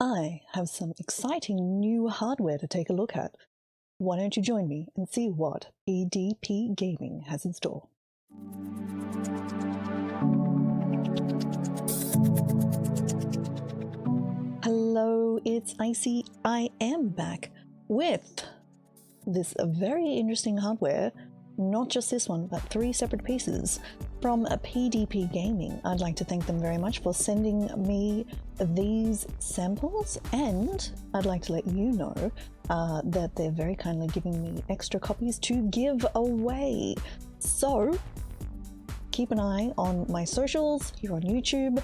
I have some exciting new hardware to take a look at. Why don't you join me and see what PDP Gaming has in store? Hello, it's Icy. I am back with this very interesting hardware. Not just this one, but 3 separate pieces from PDP Gaming. I'd like to thank them very much for sending me these samples, and I'd like to let you know that they're very kindly giving me extra copies to give away. So keep an eye on my socials here on YouTube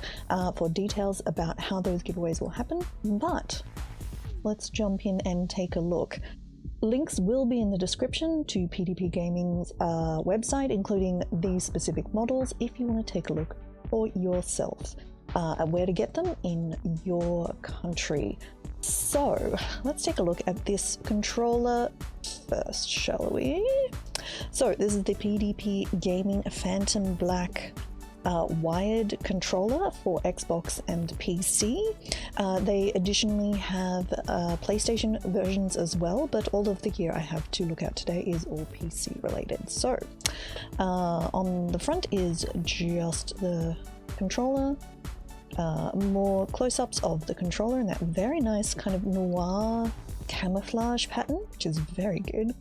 for details about how those giveaways will happen, but let's jump in and take a look. Links will be in the description to PDP Gaming's website, including these specific models, if you want to take a look for yourself, where to get them in your country. So let's take a look at this controller first, shall we? So this is the PDP Gaming Phantom Black wired controller for Xbox and PC. They additionally have PlayStation versions as well, but all of the gear I have to look at today is all PC related. So on the front is just the controller, more close-ups of the controller in that very nice kind of noir camouflage pattern, which is very good.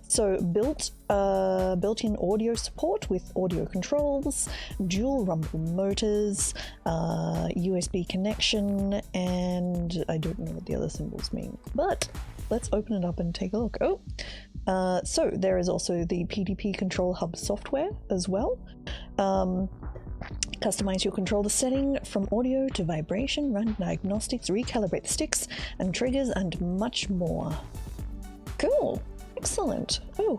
So built-in audio support with audio controls, dual rumble motors, USB connection, and I don't know what the other symbols mean, but let's open it up and take a look. So there is also the PDP Control Hub software as well. Customize your controller setting from audio to vibration, run diagnostics, recalibrate the sticks and triggers, and much more. Cool. Excellent. Oh,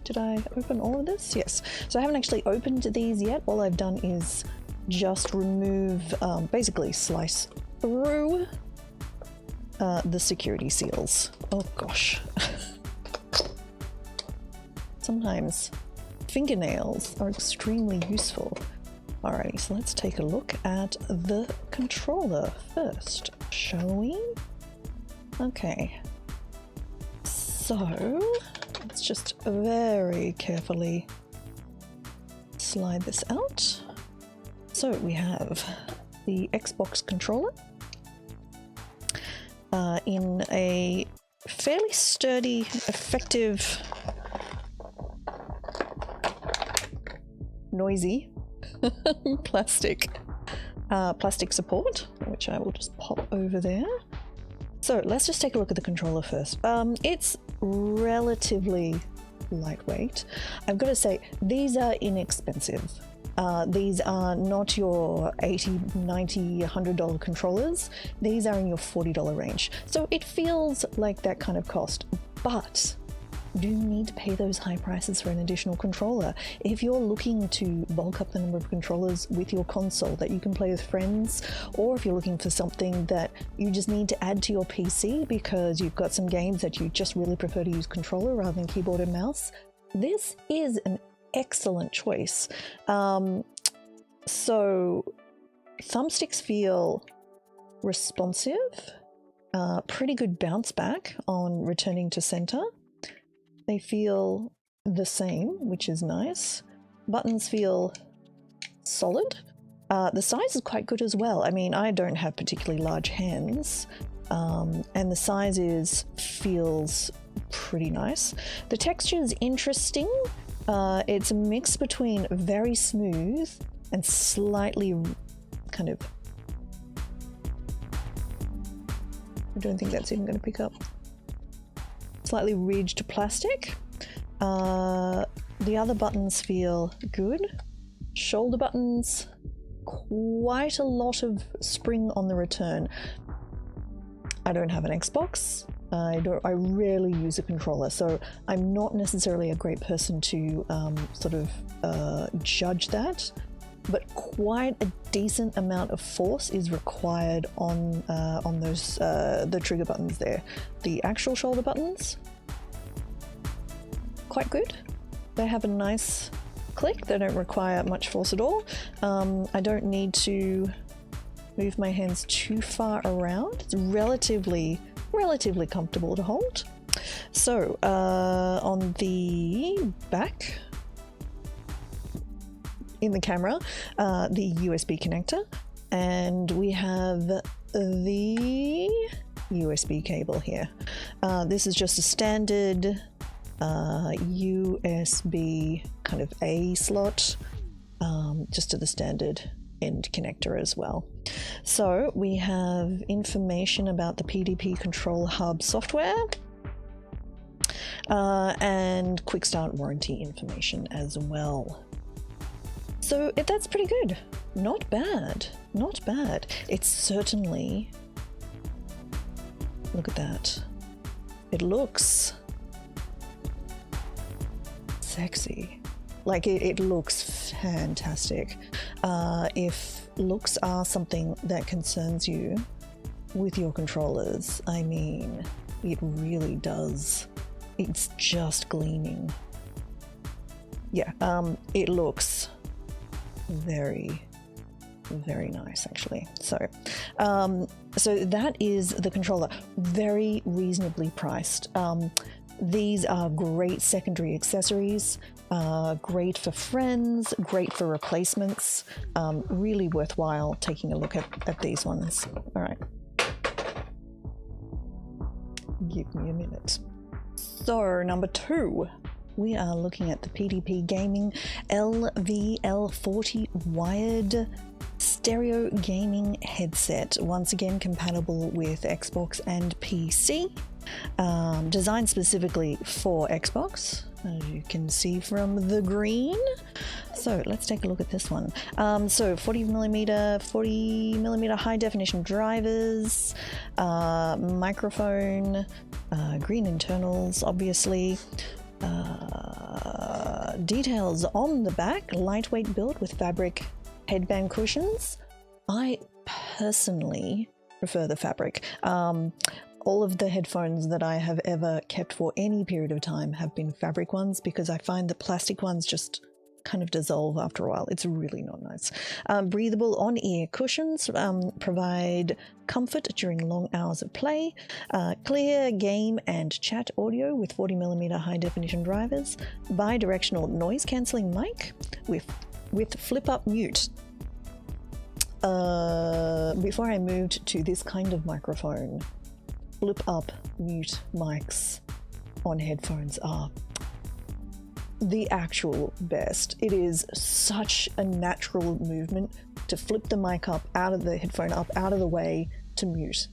did I open all of this? Yes. So I haven't actually opened these yet. All I've done is just remove, basically slice through the security seals. Oh gosh. Sometimes fingernails are extremely useful. Alrighty, so let's take a look at the controller first, shall we? Okay. So let's just very carefully slide this out. So we have the Xbox controller in a fairly sturdy, effective, noisy plastic support, which I will just pop over there. So let's just take a look at the controller first. It's relatively lightweight. I've got to say, these are inexpensive. These are not your $80, $90, $100 controllers. These are in your $40 range. So it feels like that kind of cost, but do you need to pay those high prices for an additional controller? If you're looking to bulk up the number of controllers with your console that you can play with friends, or if you're looking for something that you just need to add to your PC because you've got some games that you just really prefer to use controller rather than keyboard and mouse, this is an excellent choice. So thumbsticks feel responsive, pretty good bounce back on returning to center. They feel the same, which is nice. Buttons feel solid. The size is quite good as well. I mean, I don't have particularly large hands, and the size feels pretty nice. The texture is interesting. It's a mix between very smooth and slightly kind of... I don't think that's even going to pick up. Slightly ridged plastic. The other buttons feel good. Shoulder buttons, quite a lot of spring on the return. I don't have an Xbox. I rarely use a controller, so I'm not necessarily a great person to sort of judge that. But quite a decent amount of force is required on those the trigger buttons there. The actual shoulder buttons, quite good. They have a nice click. They don't require much force at all. I don't need to move my hands too far around. It's relatively comfortable to hold. So on the back in the camera, the USB connector, and we have the USB cable here. This is just a standard USB kind of A slot, just to the standard end connector as well. So we have information about the PDP Control Hub software, and quick start warranty information as well. So that's pretty good. Not bad, not bad. It's certainly, look at that. It looks sexy. Like it looks fantastic. If looks are something that concerns you with your controllers, I mean, it really does. It's just gleaming. Yeah, it looks very nice actually. So that is the controller, very reasonably priced. These are great secondary accessories, great for friends, great for replacements, really worthwhile taking a look at these ones. All right, give me a minute. So number 2, we are looking at the PDP Gaming LVL40 wired stereo gaming headset, once again compatible with Xbox and PC, designed specifically for Xbox, as you can see from the green. So let's take a look at this one. So 40mm high definition drivers, microphone, green internals obviously, details on the back, lightweight build with fabric headband cushions. I personally prefer the fabric. All of the headphones that I have ever kept for any period of time have been fabric ones, because I find the plastic ones just kind of dissolve after a while. It's really not nice. Breathable on-ear cushions provide comfort during long hours of play. Clear game and chat audio with 40mm high-definition drivers. Bi-directional noise-cancelling mic with flip-up mute. Before I moved to this kind of microphone, flip-up mute mics on headphones are the actual best. It is such a natural movement to flip the mic up, out of the headphone up, out of the way to mute.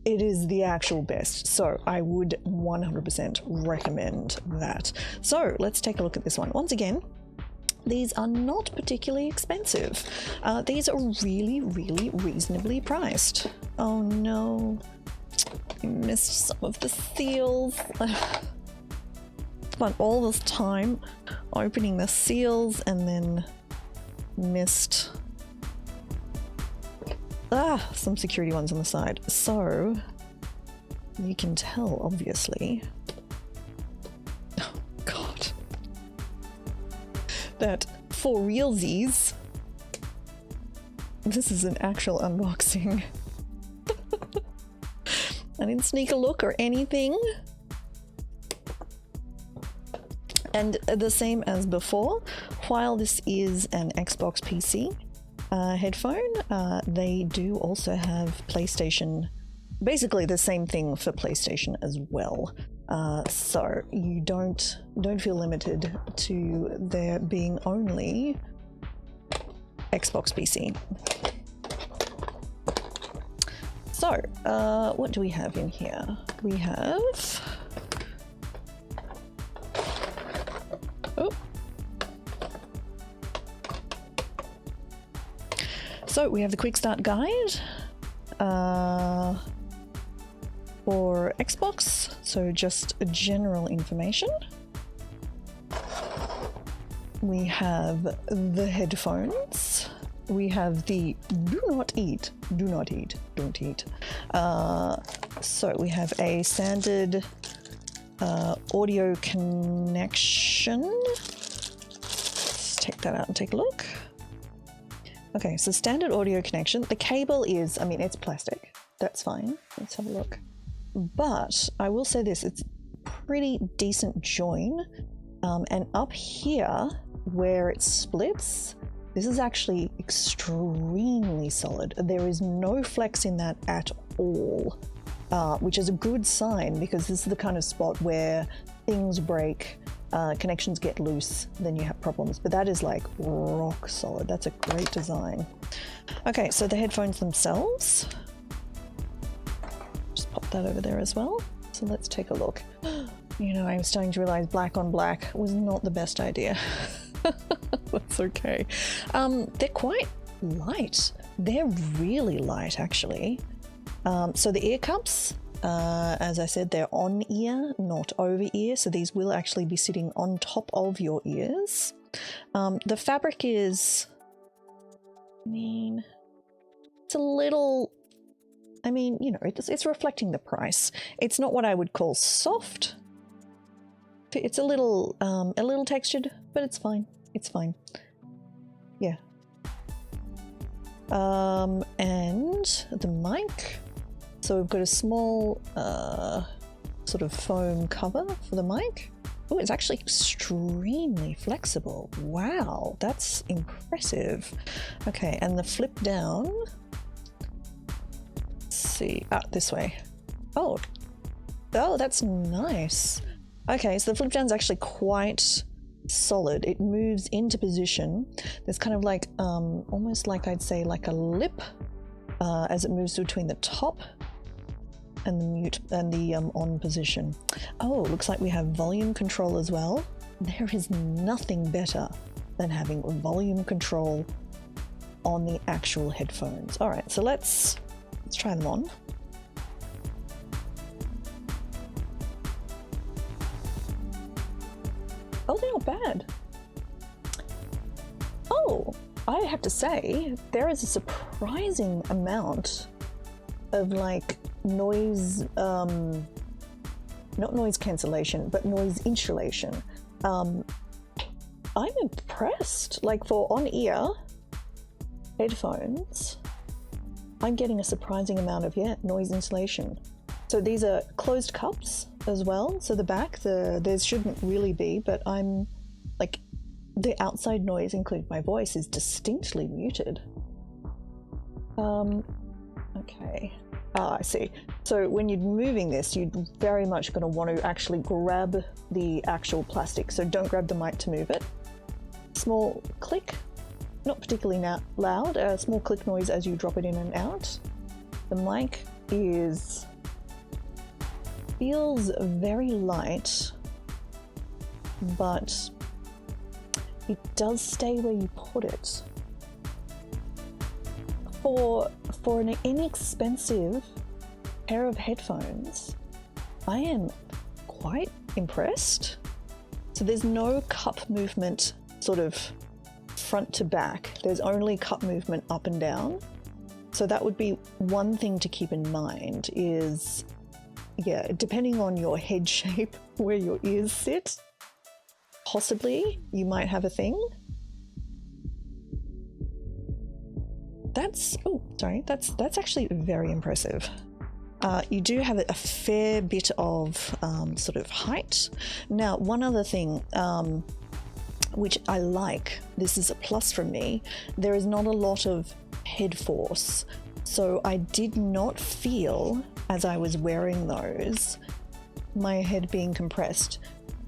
It is the actual best. So I would 100% recommend that. So let's take a look at this one. Once again, these are not particularly expensive. These are really reasonably priced. Oh no, I missed some of the seals. Spent all this time opening the seals and then missed some security ones on the side. So you can tell, obviously, oh god, that for realsies, this is an actual unboxing. I didn't sneak a look or anything. And the same as before, while this is an Xbox PC headphone, they do also have PlayStation, basically the same thing for PlayStation as well. So you don't feel limited to there being only Xbox PC. So what do we have in here? We have, so we have the quick start guide for Xbox, so just general information. We have the headphones. We have the do not eat, don't eat. So we have a standard audio connection. Let's take that out and take a look. Okay, so standard audio connection. The cable is, I mean, it's plastic. That's fine. Let's have a look. But I will say this, it's pretty decent join. And up here, where it splits, this is actually extremely solid. There is no flex in that at all, which is a good sign because this is the kind of spot where things break, connections get loose, then you have problems. But that is like rock solid. That's a great design. Okay, so the headphones themselves. Just pop that over there as well. So let's take a look. You know, I'm starting to realize black on black was not the best idea. That's okay. They're quite light. They're really light, actually. So the ear cups, as I said, they're on ear, not over ear. So these will actually be sitting on top of your ears. The fabric is, I mean, it's a little, I mean, you know, it's reflecting the price. It's not what I would call soft. It's a little textured, but it's fine. It's fine. Yeah. And the mic. So we've got a small sort of foam cover for the mic. Oh, it's actually extremely flexible. Wow, that's impressive. Okay, and the flip down. Let's see. This way. Oh, that's nice. Okay, so the flip down is actually quite solid. It moves into position. There's kind of like, almost like I'd say like a lip as it moves between the top and the mute and the on position. Oh, looks like we have volume control as well. There is nothing better than having volume control on the actual headphones. All right, so let's try them on. Oh, they're not bad. Oh, I have to say, there is a surprising amount of like noise, not noise cancellation, but noise insulation. I'm impressed. Like for on-ear headphones, I'm getting a surprising amount of, noise insulation. So these are closed cups as well. So the back, there shouldn't really be, but I'm like, the outside noise, including my voice, is distinctly muted. Okay. I see. So when you're moving this, you're very much going to want to actually grab the actual plastic. So don't grab the mic to move it. Small click, not particularly loud, a small click noise as you drop it in and out. The mic feels very light, but it does stay where you put it. For an inexpensive pair of headphones, I am quite impressed. So there's no cup movement sort of front to back. There's only cup movement up and down. So that would be one thing to keep in mind is, depending on your head shape, where your ears sit, possibly you might have a thing. That's actually very impressive. You do have a fair bit of sort of height. Now, one other thing which I like, this is a plus for me, there is not a lot of head force. So I did not feel, as I was wearing those, my head being compressed.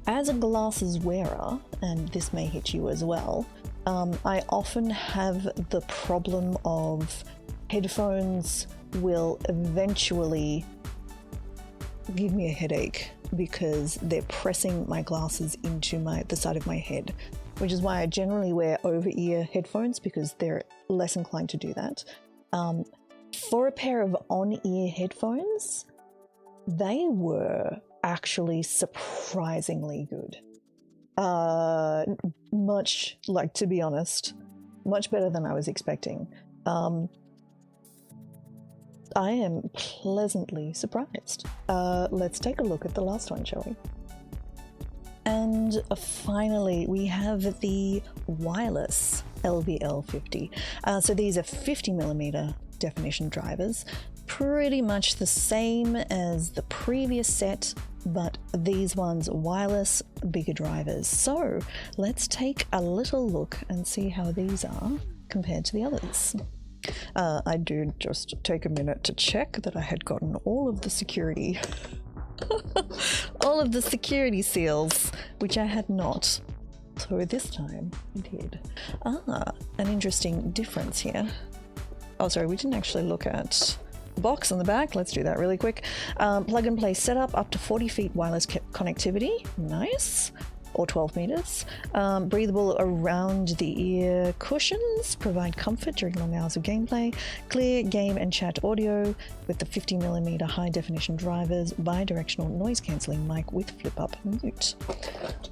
As a glasses wearer, and this may hit you as well, I often have the problem of headphones will eventually give me a headache because they're pressing my glasses into the side of my head, which is why I generally wear over-ear headphones because they're less inclined to do that. For a pair of on-ear headphones, they were actually surprisingly good. Much, like, to be honest, much better than I was expecting. I am pleasantly surprised. Let's take a look at the last one, shall we? And finally, we have the wireless LVL50. So these are 50mm definition drivers, pretty much the same as the previous set, but these ones wireless, bigger drivers. So let's take a little look and see how these are compared to the others. I did just take a minute to check that I had gotten all of the security all of the security seals, which I had not. So this time I did. An interesting difference here. Oh, sorry, we didn't actually look at the box on the back. Let's do that really quick. Plug and play setup, up to 40 feet wireless connectivity. Nice. Or 12 meters. Breathable around the ear cushions, provide comfort during long hours of gameplay. Clear game and chat audio with the 50mm high definition drivers. Bi-directional noise cancelling mic with flip up mute.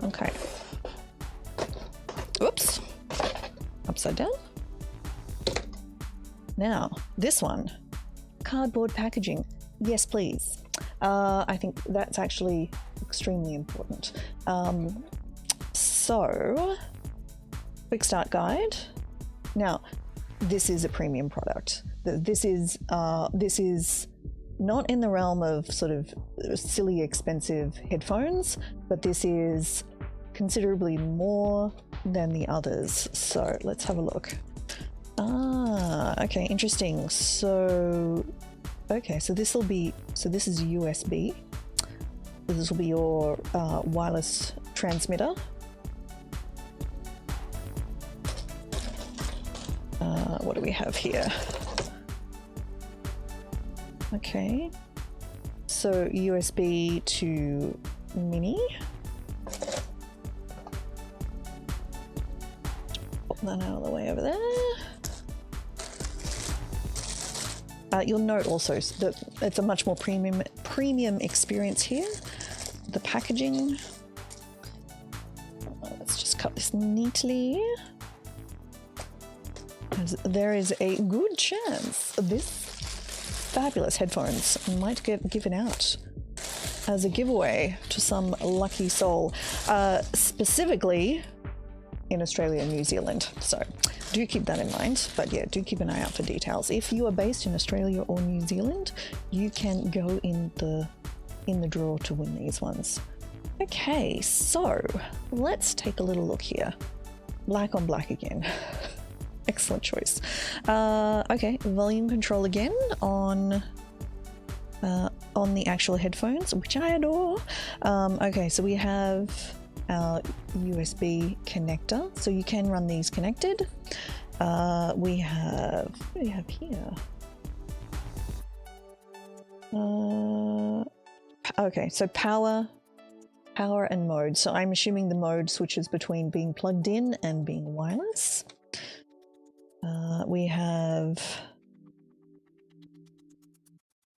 Okay. Oops. Upside down. Now, this one, cardboard packaging. Yes, please. I think that's actually extremely important. So, quick start guide. Now, this is a premium product. This is not in the realm of sort of silly expensive headphones, but this is considerably more than the others. So let's have a look. Okay, interesting. So, okay, so this is USB. This will be your wireless transmitter. What do we have here? Okay, so USB to mini. Put that out of the way over there. You'll note also that it's a much more premium experience here. The packaging. Let's just cut this neatly. As there is a good chance this fabulous headphones might get given out as a giveaway to some lucky soul, specifically in Australia and New Zealand. So do keep that in mind, but yeah, do keep an eye out for details. If you are based in Australia or New Zealand, you can go in the draw to win these ones. Okay, so let's take a little look here. Black on black again. Excellent choice. Okay, volume control again on the actual headphones, which I adore. Okay, so we have our USB connector, so you can run these connected. We have, what do we have here? Okay, so power and mode. So I'm assuming the mode switches between being plugged in and being wireless. We have,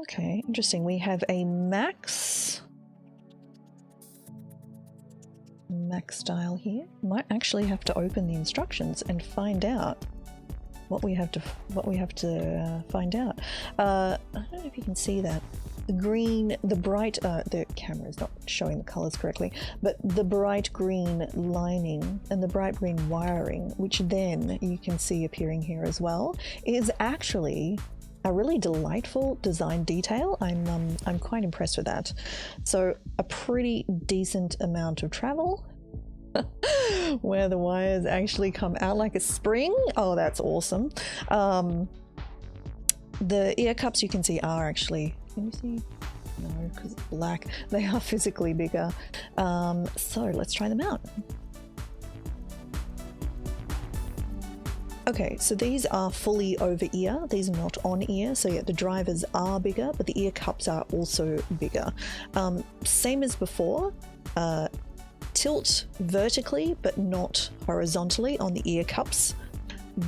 okay, interesting. We have a max style here. Might actually have to open the instructions and find out what we have to find out. I don't know if you can see that. The green, the bright, the camera is not showing the colors correctly, but the bright green lining and the bright green wiring, which then you can see appearing here as well, is actually a really delightful design detail. I'm quite impressed with that. So a pretty decent amount of travel where the wires actually come out like a spring. Oh, that's awesome. The ear cups you can see are actually, can you see? No, because it's black. They are physically bigger. So let's try them out. Okay, so these are fully over ear. These are not on ear. So yeah, the drivers are bigger, but the ear cups are also bigger. Same as before, tilt vertically, but not horizontally on the ear cups.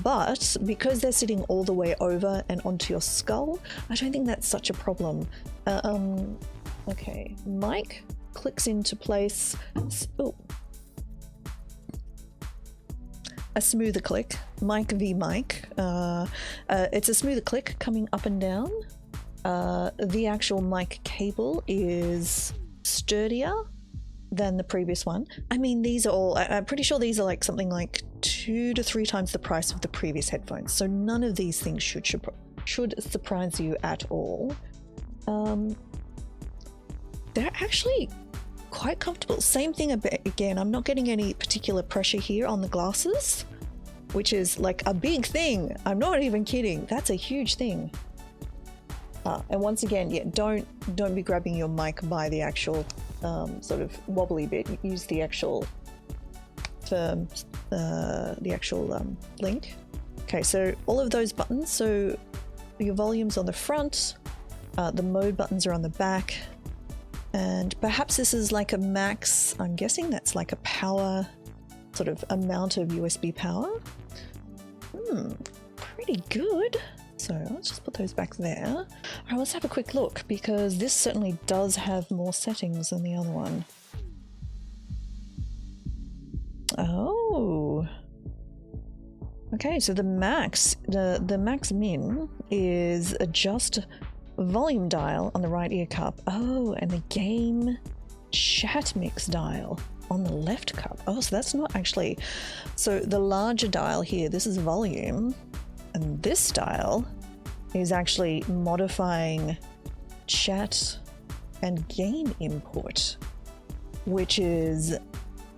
But because they're sitting all the way over and onto your skull, I don't think that's such a problem. Okay, mic clicks into place. Oh. A smoother click, mic v mic. It's a smoother click coming up and down. The actual mic cable is sturdier than the previous one. I mean, these are all, I'm pretty sure these are like something like 2 to 3 times the price of the previous headphones. So none of these things should surprise you at all. They're actually quite comfortable. Same thing again, I'm not getting any particular pressure here on the glasses, which is like a big thing. I'm not even kidding. That's a huge thing. And once again, yeah, don't be grabbing your mic by the actual sort of wobbly bit. Use the actual firm, link. Okay, so all of those buttons. So your volume's on the front, the mode buttons are on the back, and perhaps this is like a max. I'm guessing that's like a power sort of amount of USB power. Pretty good. So let's just put those back there. All right, let's have a quick look, because this certainly does have more settings than the other one. Oh. Okay, so the max min is adjust volume dial on the right ear cup. Oh, and the game chat mix dial on the left cup. Oh, so that's not actually... So the larger dial here, this is volume. And this dial is actually modifying chat and game input, which is,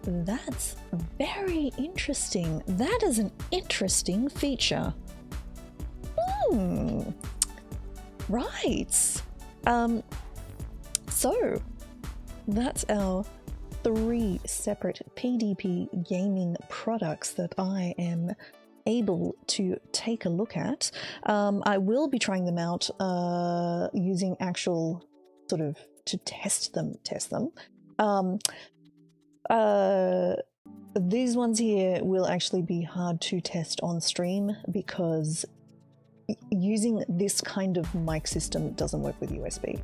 that's very interesting. That is an interesting feature. Right. So that's our 3 separate PDP Gaming products that I am able to take a look at. I will be trying them out using actual sort of to test them. These ones here will actually be hard to test on stream, because using this kind of mic system doesn't work with USB.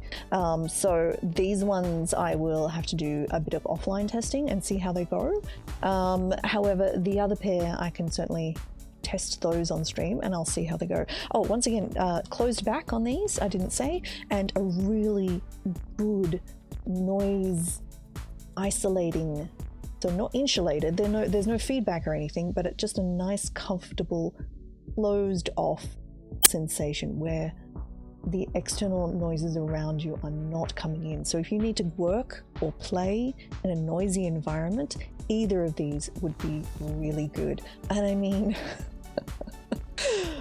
So these ones I will have to do a bit of offline testing and see how they go. However, the other pair I can certainly test those on stream and I'll see how they go. Oh, once again, closed back on these, I didn't say, and a really good noise isolating, so not insulated, there's no feedback or anything, but it's just a nice, comfortable, closed off sensation where the external noises around you are not coming in. So if you need to work or play in a noisy environment, either of these would be really good. And I mean,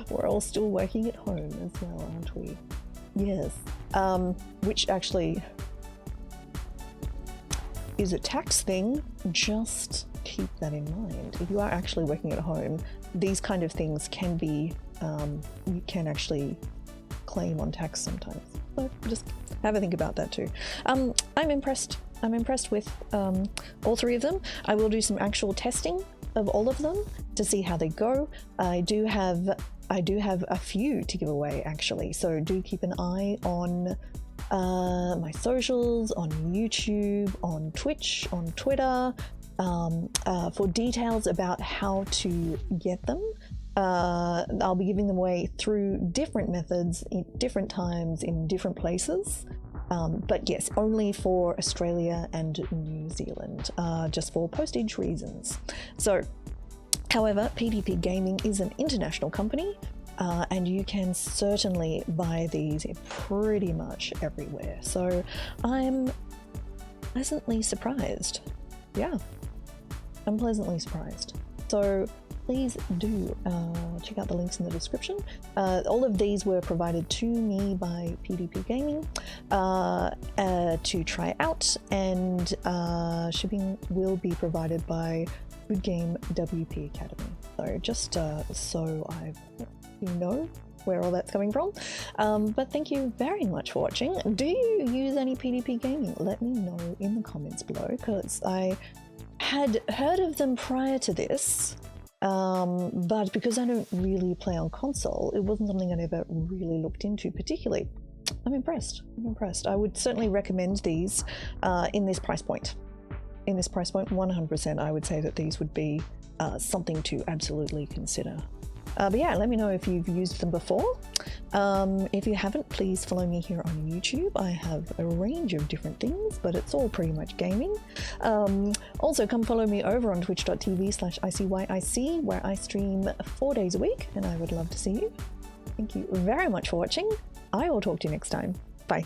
we're all still working at home as well, aren't we? Yes. Which actually is a tax thing. Just keep that in mind. If you are actually working at home, these kind of things can be, you can actually claim on tax sometimes. So just have a think about that too. I'm impressed. I'm impressed with all 3 of them. I will do some actual testing of all of them to see how they go. I do have a few to give away actually, so do keep an eye on my socials, on YouTube, on Twitch, on Twitter, for details about how to get them. I'll be giving them away through different methods, in different times, in different places. But yes, only for Australia and New Zealand, just for postage reasons. So, however, PDP Gaming is an international company, and you can certainly buy these pretty much everywhere. So I'm pleasantly surprised. Yeah, I'm pleasantly surprised. So please do check out the links in the description. All of these were provided to me by PDP Gaming to try out, and shipping will be provided by GGWP Academy. So just so you know where all that's coming from. But thank you very much for watching. Do you use any PDP Gaming? Let me know in the comments below, because I had heard of them prior to this. But because I don't really play on console, it wasn't something I ever really looked into particularly. I'm impressed. I would certainly recommend these in this price point. In this price point, 100%, I would say that these would be something to absolutely consider. But yeah, let me know if you've used them before. If you haven't, please follow me here on YouTube. I have a range of different things, but it's all pretty much gaming. Also, come follow me over on twitch.tv/ICYIC, where I stream 4 days a week, and I would love to see you. Thank you very much for watching. I will talk to you next time. Bye.